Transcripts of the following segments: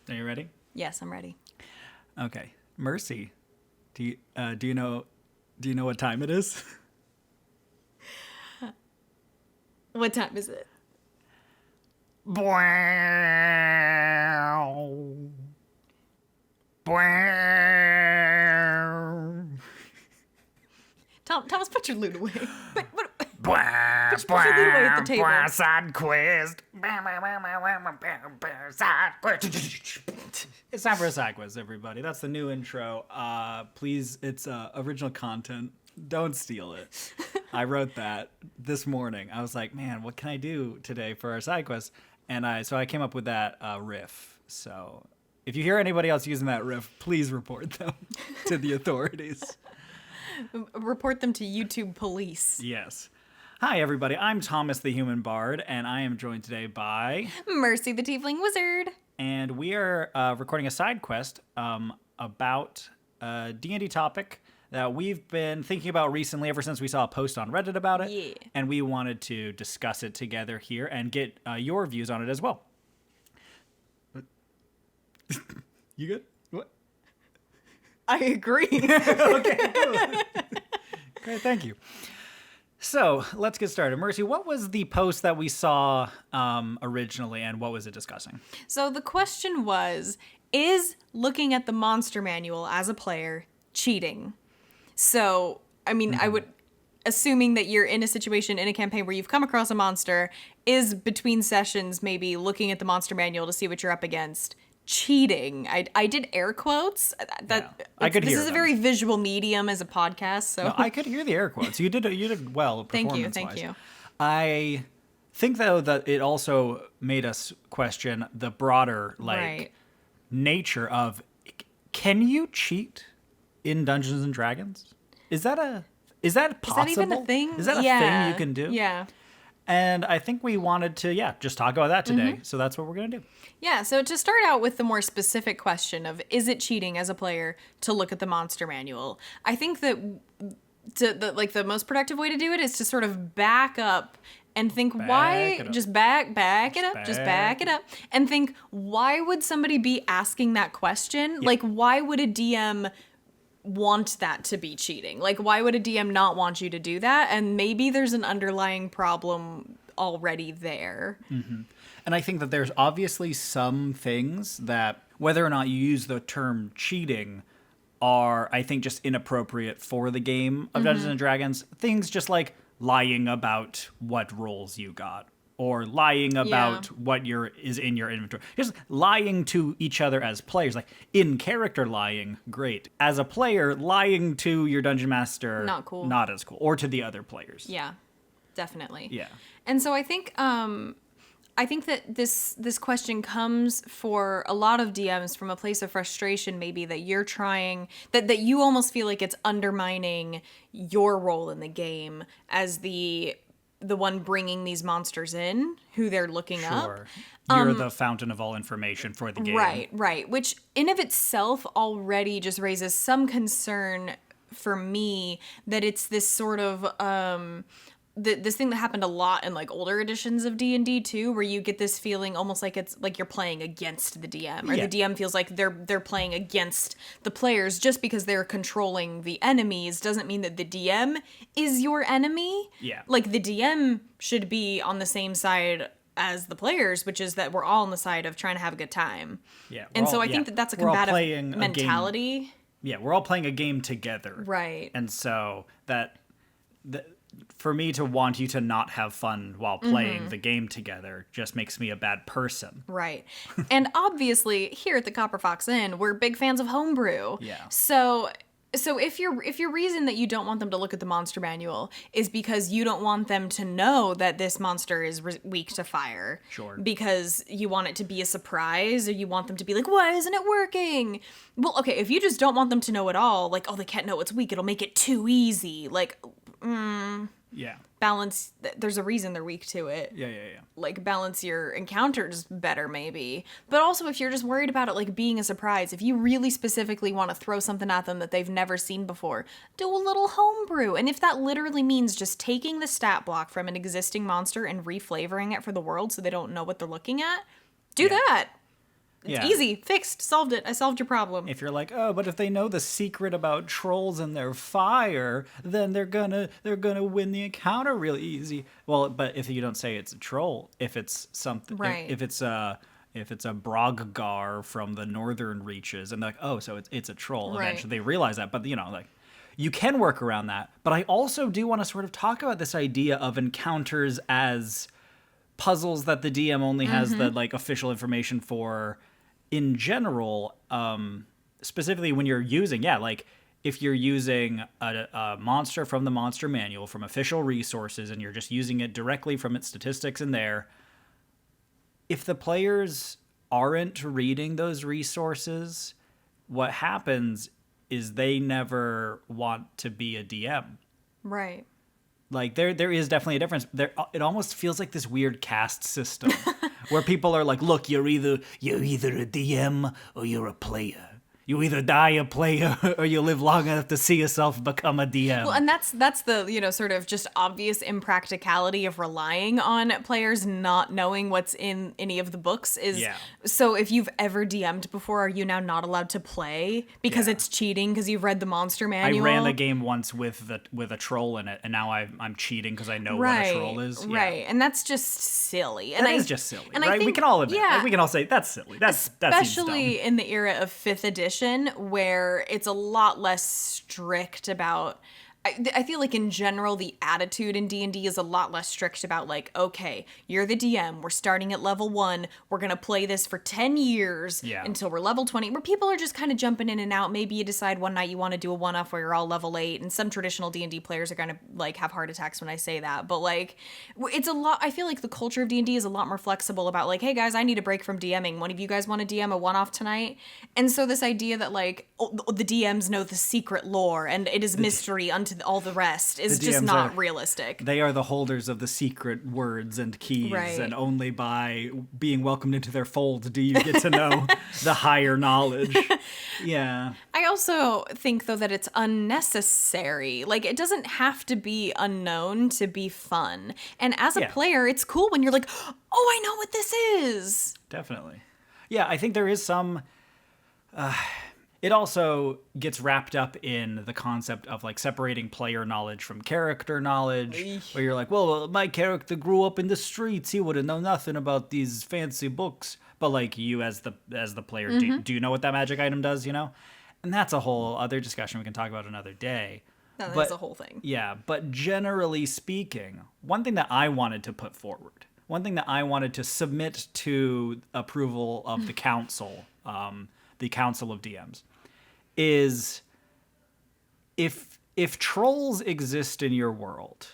Are you ready? Yes, I'm ready. Okay. Mercy, do you know what time it is? What time is it? Thomas, put your loot away. Put your loot away at the table. Side quest. Side quest. It's time for a side quest, everybody. That's the new intro. Please, it's original content. Don't steal it. I wrote that this morning. I was like, man, what can I do today for our side quest? And I came up with that riff. So if you hear anybody else using that riff, please report them to the authorities. Report them to YouTube police. Yes. Hi, everybody. I'm Thomas the Human Bard, and I am joined today by... Mercy the Tiefling Wizard. And we are recording a side quest about a D&D topic that we've been thinking about recently ever since we saw a post on Reddit about it. Yeah. And we wanted to discuss it together here and get your views on it as well. You good? What? I agree. Okay, cool. Great, thank you. So let's get started. Mercy, what was the post that we saw originally, and what was it discussing? So the question was, is looking at the monster manual as a player cheating? So, I mean, I would, assuming that you're in a situation in a campaign where you've come across a monster, is between sessions maybe looking at the monster manual to see what you're up against cheating? I did air quotes. I could hear This is a very visual medium as a podcast, so no, I could hear the air quotes. You did well. Thank you. I think though that it also made us question the broader nature of, can you cheat in Dungeons and Dragons? Is that possible? Is that even a thing? Is that a thing you can do? Yeah. And I think we wanted to, just talk about that today. So that's what we're going to do. Yeah, so to start out with the more specific question of, is it cheating as a player to look at the monster manual? I think that the most productive way to do it is to sort of back up and think just back it up and think, why would somebody be asking that question? Yeah. Like, why would a DM want that to be cheating? Like, why would a DM not want you to do that? And maybe there's an underlying problem already there. Mm-hmm. And I think that there's obviously some things that, whether or not you use the term cheating, are, I think, just inappropriate for the game of Dungeons and Dragons. Things just like lying about what rolls you got, or lying about what is in your inventory. Just lying to each other as players. Like, in character lying, great. As a player, lying to your dungeon master, not cool. Not as cool. Or to the other players. Yeah, definitely. Yeah. And so I think that this question comes for a lot of DMs from a place of frustration, maybe, that you're trying, that you almost feel like it's undermining your role in the game as the one bringing these monsters in, who they're looking up. Sure. You're the fountain of all information for the game. Right. Which in of itself already just raises some concern for me that it's this sort of this thing that happened a lot in like older editions of D&D too, where you get this feeling almost like it's like you're playing against the DM, or the DM feels like they're playing against the players. Just because they're controlling the enemies doesn't mean that the DM is your enemy. Yeah. Like, the DM should be on the same side as the players, which is that we're all on the side of trying to have a good time. Yeah. And so I think that that's a combative mentality. Yeah, we're all playing a game together. Right. And so for me to want you to not have fun while playing the game together just makes me a bad person. Right. And obviously, here at the Copperfoxinn, we're big fans of homebrew. Yeah. So if your reason that you don't want them to look at the monster manual is because you don't want them to know that this monster is weak to fire. Sure. Because you want it to be a surprise, or you want them to be like, why isn't it working? Well, okay, if you just don't want them to know at all, like, oh, they can't know it's weak, it'll make it too easy. Like, Yeah. balance, there's a reason they're weak to it. Yeah. Like, balance your encounters better, maybe. But also, if you're just worried about it, like, being a surprise, if you really specifically want to throw something at them that they've never seen before, do a little homebrew. And if that literally means just taking the stat block from an existing monster and reflavoring it for the world so they don't know what they're looking at, do that. It's easy, fixed, solved it. I solved your problem. If you're like, oh, but if they know the secret about trolls and their fire, then they're gonna win the encounter real easy. Well, but if you don't say it's a troll, if it's something, Right. if it's a Broggar from the northern reaches, and they're like, oh, so it's a troll. Right. Eventually, they realize that, but like. You can work around that, but I also do want to sort of talk about this idea of encounters as puzzles that the DM only has the like official information for in general, specifically when you're using, like if you're using a monster from the monster manual from official resources and you're just using it directly from its statistics in there, if the players aren't reading those resources, what happens is they never want to be a DM. Right. Like there is definitely a difference. It almost feels like this weird caste system where people are like, look, you're either a DM or you're a player. You either die a player or you live long enough to see yourself become a DM. Well, and that's the, sort of just obvious impracticality of relying on players not knowing what's in any of the books is. Yeah. So if you've ever DM'd before, are you now not allowed to play because it's cheating because you've read the monster manual? I ran a game once with a troll in it, and now I'm cheating because I know what a troll is. Yeah. Right, and that's just silly. And that is just silly, and right? I think, we can all admit. yeah, Like, we can all say that's silly. That seems especially dumb. in the era of 5th edition, where it's a lot less strict about. I feel like in general the attitude in D&D is a lot less strict about like, okay, you're the DM, we're starting at level 1, we're gonna play this for 10 years until we're level 20, where people are just kind of jumping in and out. Maybe you decide one night you want to do a one-off where you're all level 8, and some traditional D&D players are gonna like have heart attacks when I say that, but like it's a lot. I feel like the culture of D&D is a lot more flexible about like, hey guys, I need a break from DMing, one of you guys want to DM a one-off tonight? And so this idea that like the DMs know the secret lore and it is mystery unto all the rest is just not realistic. They are the holders of the secret words and keys, and only by being welcomed into their fold do you get to know the higher knowledge. Yeah. I also think, though, that it's unnecessary. Like, it doesn't have to be unknown to be fun. And as a player, it's cool when you're like, oh, I know what this is. Definitely. Yeah, I think there is some... It also gets wrapped up in the concept of like separating player knowledge from character knowledge, where you're like, well, my character grew up in the streets. He would have known nothing about these fancy books. But like you as the player, do you know what that magic item does, And that's a whole other discussion we can talk about another day. No, that's a whole thing. Yeah, but generally speaking, one thing that I wanted to put forward, one thing that I wanted to submit to approval of the council, the Council of DMs, is if trolls exist in your world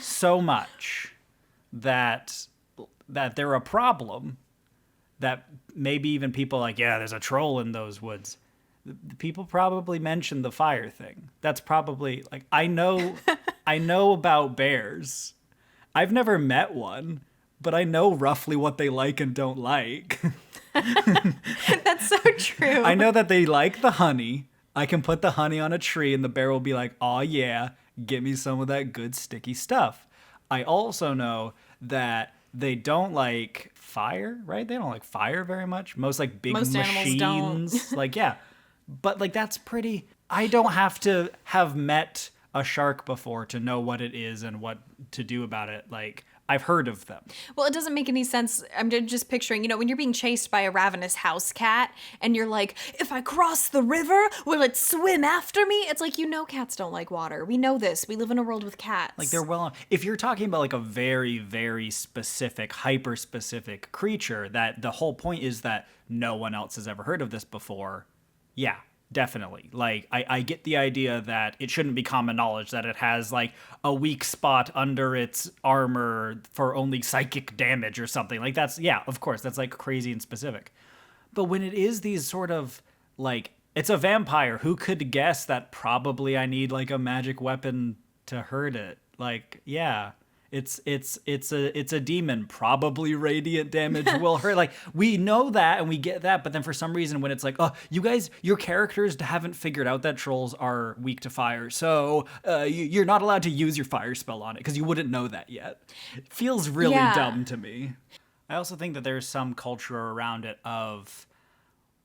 so much that they're a problem, that maybe even people like, yeah, there's a troll in those woods. The people probably mentioned the fire thing. That's probably like, I know about bears. I've never met one, but I know roughly what they like and don't like. That's so true. I know that they like the honey. I can put the honey on a tree and the bear will be like, "Aw, yeah, give me some of that good sticky stuff." I also know that they don't like fire, right? They don't like fire very much. Most like big machines. Don't. Like, yeah. But like that's pretty... I don't have to have met a shark before to know what it is and what to do about it. Like, I've heard of them. Well, it doesn't make any sense. I'm just picturing, when you're being chased by a ravenous house cat and you're like, if I cross the river, will it swim after me? It's like, cats don't like water. We know this. We live in a world with cats. Like, they're if you're talking about like a very, very specific, hyper-specific creature, that the whole point is that no one else has ever heard of this before. Yeah. Definitely. Like, I get the idea that it shouldn't be common knowledge that it has, like, a weak spot under its armor for only psychic damage or something. Like, that's, yeah, of course, that's, like, crazy and specific. But when it is these sort of, like, it's a vampire, who could guess that probably I need, like, a magic weapon to hurt it? Like, yeah. It's a demon. Probably radiant damage will hurt. Like, we know that and we get that, but then for some reason when it's like, oh, you guys, your characters haven't figured out that trolls are weak to fire, so you're not allowed to use your fire spell on it because you wouldn't know that yet. It feels really dumb to me. I also think that there's some culture around it of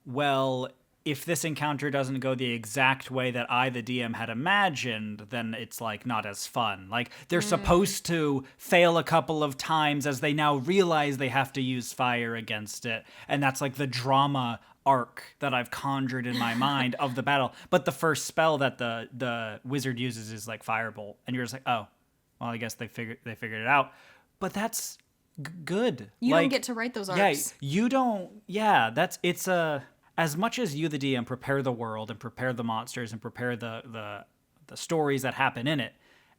well, if this encounter doesn't go the exact way that I, the DM, had imagined, then it's like not as fun. Like they're supposed to fail a couple of times as they now realize they have to use fire against it. And that's like the drama arc that I've conjured in my mind of the battle. But the first spell that the wizard uses is like firebolt. And you're just like, oh, well, I guess they figured it out. But that's good. You don't get to write those arcs. Yeah, you don't. Yeah, it's a. As much as you, the DM, prepare the world and prepare the monsters and prepare the stories that happen in it,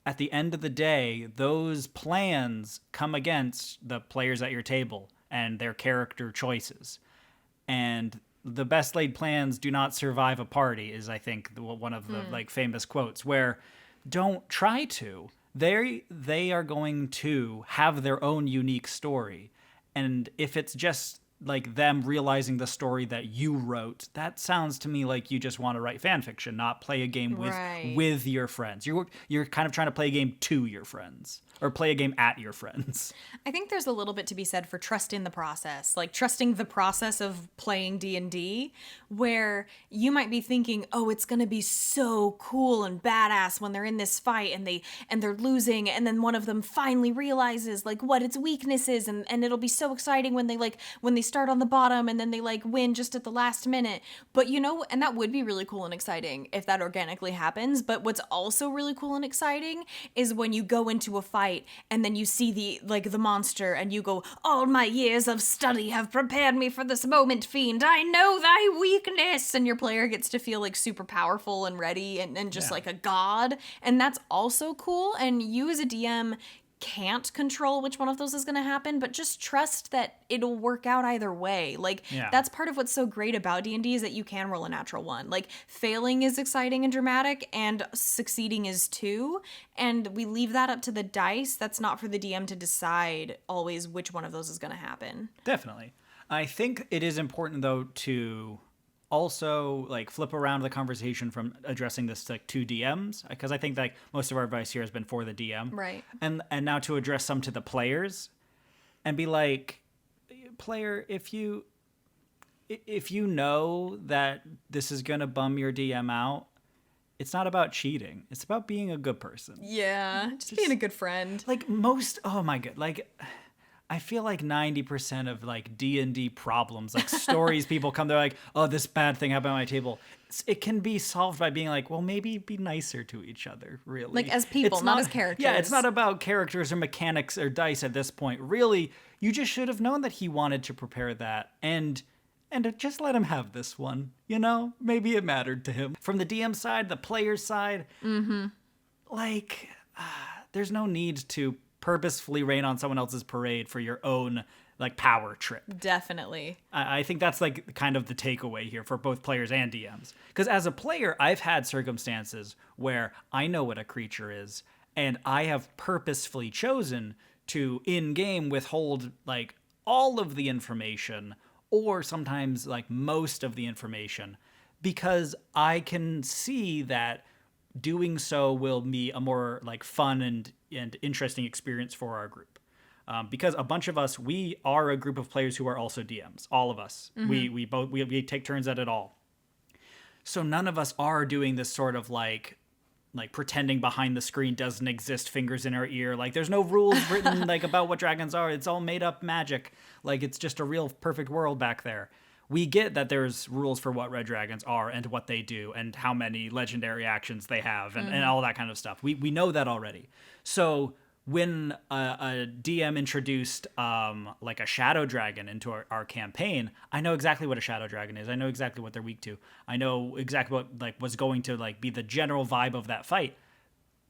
at the end of the day, those plans come against the players at your table and their character choices. And the best laid plans do not survive a party is, I think, one of the like famous quotes, where don't try to. They are going to have their own unique story. And if it's just like them realizing the story that you wrote, that sounds to me like you just want to write fan fiction, not play a game with your friends. You're kind of trying to play a game to your friends, or play a game at your friends. I think there's a little bit to be said for trusting the process, like trusting the process of playing D&D, where you might be thinking, oh, it's going to be so cool and badass when they're in this fight and they're losing, and then one of them finally realizes like what its weakness is, and it'll be so exciting when they start on the bottom and then they like win just at the last minute. But and that would be really cool and exciting if that organically happens. But what's also really cool and exciting is when you go into a fight and then you see the monster and you go, all my years of study have prepared me for this moment, fiend. I know thy weakness. And your player gets to feel like super powerful and ready and just like a god. And that's also cool. And you as a DM can't control which one of those is going to happen, but just trust that it'll work out either way. That's part of what's so great about D&D is that you can roll a natural one. Like, failing is exciting and dramatic, and succeeding is too. And we leave that up to the dice. That's not for the DM to decide always which one of those is going to happen. Definitely. I think it is important, though, to also like flip around the conversation from addressing this like to DMs, because I think like most of our advice here has been for the DM, right? And now to address some to the players and be like, player, if you know that this is gonna bum your DM out, it's not about cheating, it's about being a good person. Yeah, just being a good friend. Like oh my god, like I feel like 90% of like D&D problems, like stories people come, they're like, oh, this bad thing happened at my table. It can be solved by being like, well, maybe be nicer to each other, really. Like as people, not as characters. Yeah, it's not about characters or mechanics or dice at this point. Really, you just should have known that he wanted to prepare that and just let him have this one. You know, maybe it mattered to him. From the DM side, the player side, like, there's no need to purposefully rain on someone else's parade for your own like power trip. Definitely. I think that's like kind of the takeaway here for both players and DMs. Because as a player, I've had circumstances where I know what a creature is, and I have purposefully chosen to in-game withhold like all of the information, or sometimes like most of the information, because I can see that doing so will be a more like fun and interesting experience for our group. Because a bunch of us, we are a group of players who are also DMs. All of us. Mm-hmm. We take turns at it all. So none of us are doing this sort of like pretending behind the screen doesn't exist, fingers in our ear. Like there's no rules written like about what dragons are. It's all made up magic. Like it's just a real perfect world back there. We get that there's rules for what red dragons are and what they do and how many legendary actions they have and all that kind of stuff. We know that already. So when a DM introduced like a shadow dragon into our campaign, I know exactly what a shadow dragon is. I know exactly what they're weak to. I know exactly what like was going to like be the general vibe of that fight.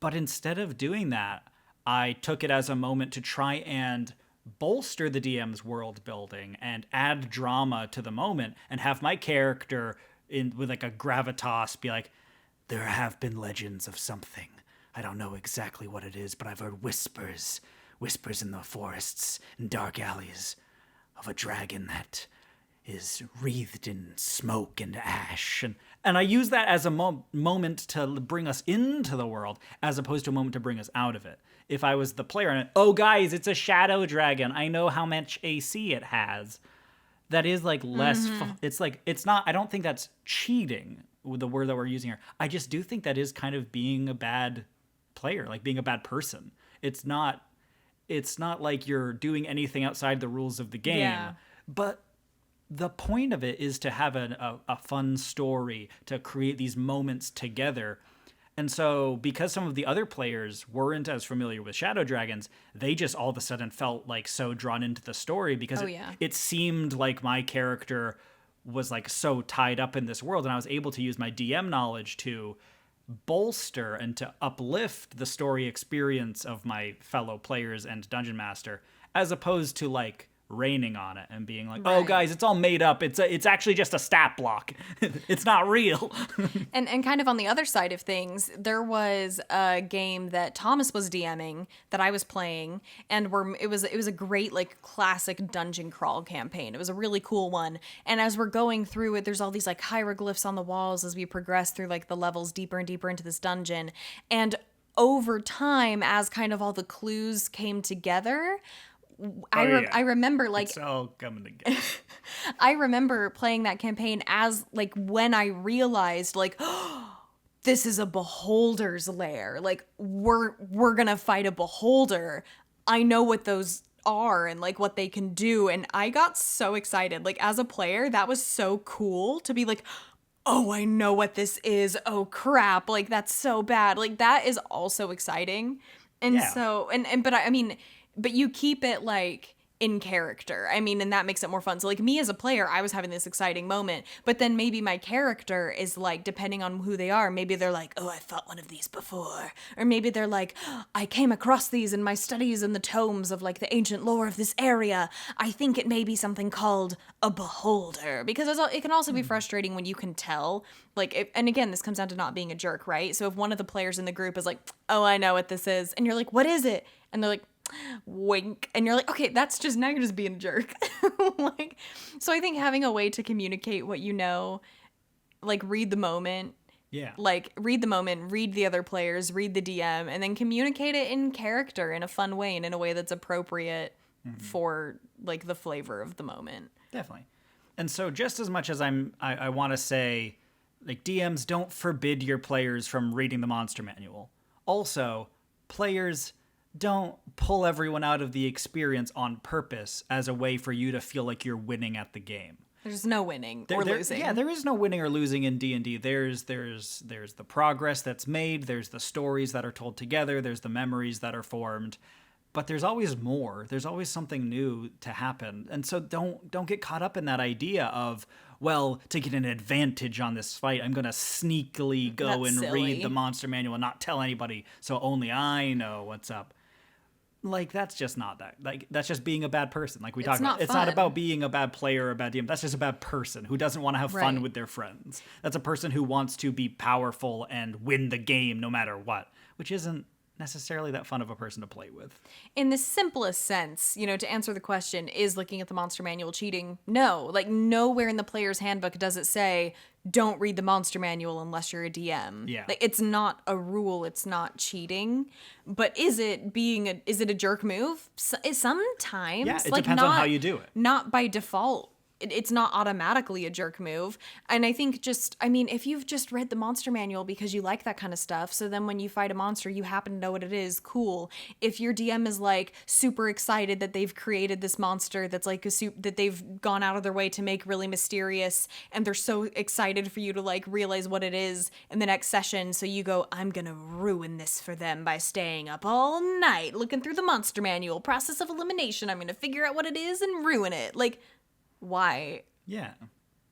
But instead of doing that, I took it as a moment to try and bolster the DM's world building and add drama to the moment and have my character with like a gravitas be like, there have been legends of something. I don't know exactly what it is, but I've heard whispers in the forests and dark alleys of a dragon that is wreathed in smoke and ash. And I use that as a moment to bring us into the world as opposed to a moment to bring us out of it. If I was the player and, oh guys, it's a shadow dragon, I know how much AC it has, that is like less it's like it's not, I don't think that's cheating with the word that we're using here. I just do think that is kind of being a bad player, like being a bad person. It's not like you're doing anything outside the rules of the game. Yeah. But the point of it is to have a fun story, to create these moments together. And so because some of the other players weren't as familiar with Shadow Dragons, they just all of a sudden felt like so drawn into the story because it seemed like my character was like so tied up in this world, and I was able to use my DM knowledge to bolster and to uplift the story experience of my fellow players and dungeon master, as opposed to like raining on it and being like, oh guys, it's all made up, it's actually just a stat block. It's not real. And kind of on the other side of things, there was a game that Thomas was DMing that I was playing, and it was a great like classic dungeon crawl campaign. It was a really cool one, and as we're going through it, there's all these like hieroglyphs on the walls as we progress through like the levels deeper and deeper into this dungeon. And over time, as kind of all the clues came together, I remember like it's all coming together. I remember playing that campaign as like when I realized like, oh, this is a beholder's lair. Like we're gonna fight a beholder. I know what those are and like what they can do, and I got so excited. Like as a player, that was so cool to be like, oh, I know what this is. Oh crap! Like that's so bad. Like that is also exciting, and so but I mean. But you keep it like in character. I mean, and that makes it more fun. So like me as a player, I was having this exciting moment, but then maybe my character is like, depending on who they are, maybe they're like, oh, I fought one of these before. Or maybe they're like, I came across these in my studies in the tomes of like the ancient lore of this area. I think it may be something called a beholder, because it can also be frustrating when you can tell, like, and again, this comes down to not being a jerk, right? So if one of the players in the group is like, oh, I know what this is. And you're like, what is it? And they're like, wink, and you're like, okay, that's just, now you're just being a jerk. Like, so I think having a way to communicate what you know, like read the moment, read the other players, read the DM, and then communicate it in character in a fun way and in a way that's appropriate for like the flavor of the moment. Definitely. And so just as much as I want to say, like, DMs, don't forbid your players from reading the monster manual. Also, players, don't pull everyone out of the experience on purpose as a way for you to feel like you're winning at the game. There's no winning or losing. Yeah, there is no winning or losing in D&D. There's the progress that's made, there's the stories that are told together, there's the memories that are formed, but there's always more. There's always something new to happen. And so don't get caught up in that idea of, well, to get an advantage on this fight, I'm going to sneakily go That's and silly. read the monster manual and not tell anybody so only I know what's up. Like, that's just not that. Like, that's just being a bad person. Like we talked about. It's not about being a bad player or a bad DM. That's just a bad person who doesn't want to have fun with their friends. That's a person who wants to be powerful and win the game no matter what, which isn't necessarily that fun of a person to play with. In the simplest sense, you know, to answer the question, is looking at the monster manual cheating? No. Like, nowhere in the player's handbook does it say, don't read the monster manual unless you're a DM. Yeah. Like, it's not a rule. It's not cheating. But is it a jerk move? Sometimes. Yeah, it depends on how you do it. Not by default. It's not automatically a jerk move. And I think if you've just read the monster manual because you like that kind of stuff, so then when you fight a monster, you happen to know what it is, cool. If your DM is like super excited that they've created this monster that's like that they've gone out of their way to make really mysterious, and they're so excited for you to like realize what it is in the next session, so you go, I'm gonna ruin this for them by staying up all night looking through the monster manual, process of elimination, I'm gonna figure out what it is and ruin it. Like, why? Yeah.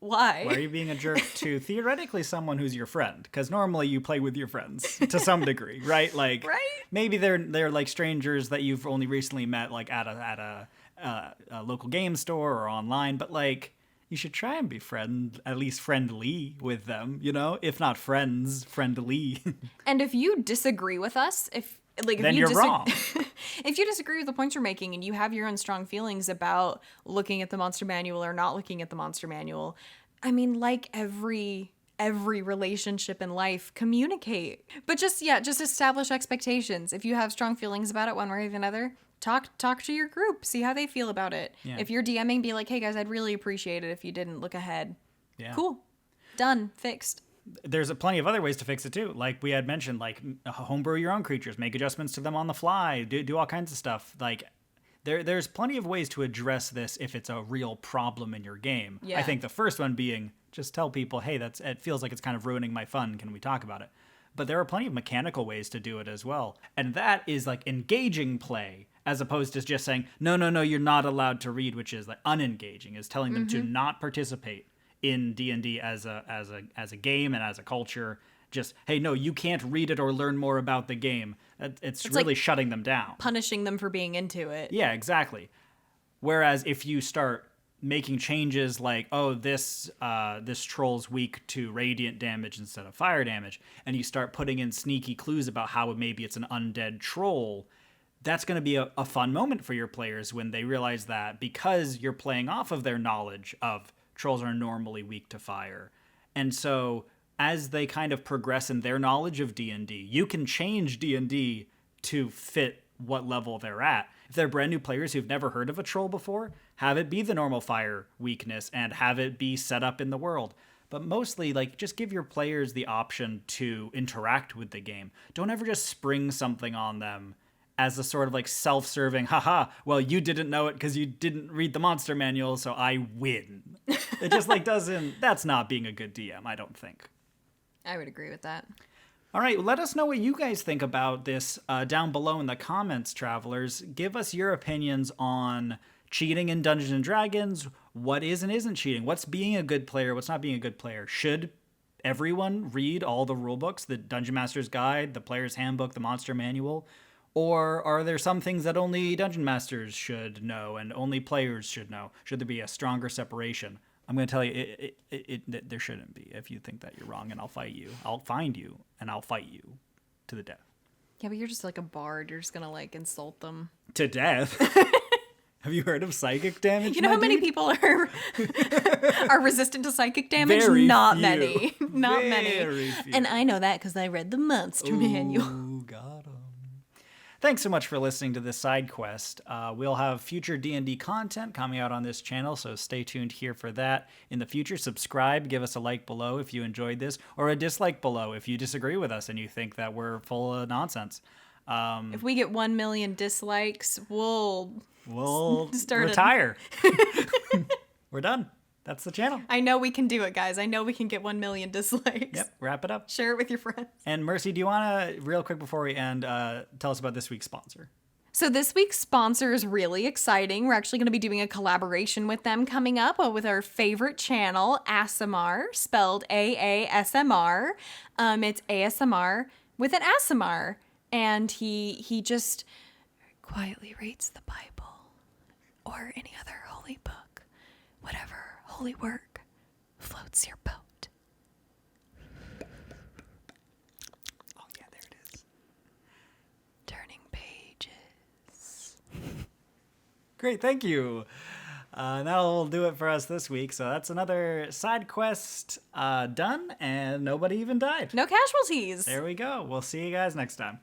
Why? Why are you being a jerk to theoretically someone who's your friend? Because normally you play with your friends to some degree, right? Like, maybe they're like strangers that you've only recently met, like at a local game store or online. But like, you should try and be at least friendly with them, you know? If not friends, friendly. And if you disagree with us, then you're wrong. If you disagree with the points we're making and you have your own strong feelings about looking at the monster manual or not looking at the monster manual, I mean, like every relationship in life, communicate. But just establish expectations. If you have strong feelings about it one way or the other, talk to your group, see how they feel about it. Yeah. If you're DMing, be like, hey guys, I'd really appreciate it if you didn't look ahead. Yeah. Cool. Done. Fixed. There's plenty of other ways to fix it too. Like we had mentioned, like homebrew your own creatures, make adjustments to them on the fly, do all kinds of stuff. Like there's plenty of ways to address this if it's a real problem in your game. Yeah. I think the first one being just tell people, hey, it feels like it's kind of ruining my fun. Can we talk about it? But there are plenty of mechanical ways to do it as well. And that is like engaging play as opposed to just saying, no, you're not allowed to read, which is like unengaging, is telling them to not participate in D&D as a game and as a culture. Just, hey, no, you can't read it or learn more about the game. It's really like shutting them down. Punishing them for being into it. Yeah, exactly. Whereas if you start making changes like, oh, this troll's weak to radiant damage instead of fire damage, and you start putting in sneaky clues about how maybe it's an undead troll, that's going to be a fun moment for your players when they realize that because you're playing off of their knowledge of trolls are normally weak to fire. And so as they kind of progress in their knowledge of D&D, you can change D&D to fit what level they're at. If they're brand new players who've never heard of a troll before, have it be the normal fire weakness and have it be set up in the world. But mostly, like, just give your players the option to interact with the game. Don't ever just spring something on them as a sort of like self-serving, haha, well, you didn't know it because you didn't read the monster manual, so I win. It just like that's not being a good DM, I don't think. I would agree with that. All right, let us know what you guys think about this down below in the comments, travelers. Give us your opinions on cheating in Dungeons & Dragons. What is and isn't cheating? What's being a good player? What's not being a good player? Should everyone read all the rule books, the Dungeon Master's Guide, the Player's Handbook, the Monster Manual? Or are there some things that only Dungeon Masters should know and only players should know? Should there be a stronger separation? I'm going to tell you, there shouldn't be. If you think that you're wrong, and I'll fight you. I'll find you, and I'll fight you to the death. Yeah, but you're just like a bard. You're just going to like insult them. To death? Have you heard of psychic damage? You know how many people are resistant to psychic damage? Very Not few. Many. Not Very many. few. And I know that because I read the monster manual. Oh, got 'em. Thanks so much for listening to this side quest. We'll have future D&D content coming out on this channel, so stay tuned here for that in the future. Subscribe, give us a like below if you enjoyed this, or a dislike below if you disagree with us and you think that we're full of nonsense. If we get 1 million dislikes, we'll start retire. We're done. That's the channel. I know we can do it, guys. I know we can get 1 million dislikes. Yep, wrap it up. Share it with your friends. And Mercy, do you want to, real quick before we end, tell us about this week's sponsor? So this week's sponsor is really exciting. We're actually going to be doing a collaboration with them coming up with our favorite channel, ASMR, spelled AASMR. It's ASMR with an ASMR. And he just quietly reads the Bible or any other holy book, whatever holy work floats your boat. Oh, yeah, there it is. Turning pages. Great, thank you. That'll do it for us this week. So that's another side quest done, and nobody even died. No casualties. There we go. We'll see you guys next time.